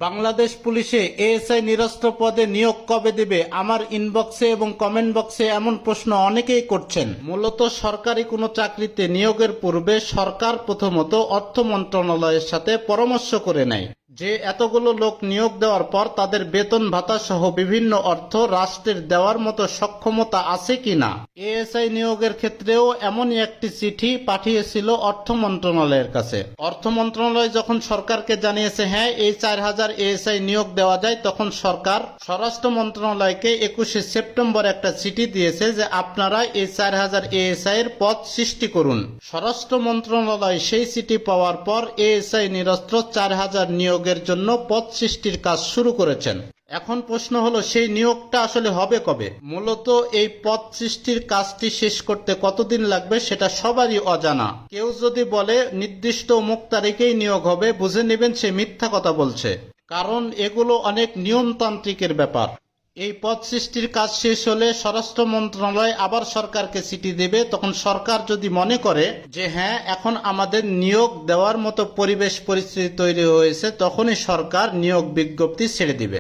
বাংলাদেশ পুলিশে এএসআই নিরস্ত্র পদে নিয়োগ কবে দেবে? আমার ইনবক্সে এবং কমেন্ট বক্সে এমন প্রশ্ন অনেকেই করছেন। মূলত সরকারি কোনো চাকরিতে নিয়োগের পূর্বে সরকার প্রথমত অর্থ মন্ত্রণালয়ের সাথে পরামর্শ করে নেয় যে এতগুলো লোক নিয়োগ দেওয়ার পর তাদের বেতন ভাতা সহ বিভিন্ন অর্থ রাষ্ট্রের দেওয়ার মতো সক্ষমতা আছে কিনা। এএসআই নিয়োগের ক্ষেত্রেও এমনই একটি চিঠি পাঠিয়েছিল অর্থ মন্ত্রণালয়ের কাছে। অর্থ মন্ত্রণালয় যখন সরকারকে জানিয়েছে হ্যাঁ এই 4000 এএসআই নিয়োগ দেওয়া যায়, তখন সরকার স্বরাষ্ট্র মন্ত্রণালয়কে 21শে সেপ্টেম্বর একটা চিঠি দিয়েছে যে আপনারা এই 4000 এএসআই এর পদ সৃষ্টি করুন। স্বরাষ্ট্র মন্ত্রণালয় সেই চিঠি পাওয়ার পর এএসআই নিরস্ত্র 4000 নিয়োগের জন্য পদ সৃষ্টির কাজ শুরু করেছেন। এখন প্রশ্ন হলো সেই নিয়োগটা আসলে হবে কবে? মূলত এই পদ সৃষ্টির কাজটি শেষ করতে কতদিন লাগবে সেটা সবারই অজানা। কেউ যদি বলে নির্দিষ্ট অমুক তারিখেই নিয়োগ হবে, বুঝে নেবেন সে মিথ্যা কথা বলছে, কারণ এগুলো অনেক নিয়মতান্ত্রিকের ব্যাপার। এই পদ সৃষ্টির কাজ শেষ হলে স্বরাষ্ট্র মন্ত্রণালয় আবার সরকারকে চিঠি দেবে। তখন সরকার যদি মনে করে যে হ্যাঁ এখন আমাদের নিয়োগ দেওয়ার মতো পরিবেশ পরিস্থিতি তৈরি হয়েছে, তখনই সরকার নিয়োগ বিজ্ঞপ্তি ছেড়ে দিবে।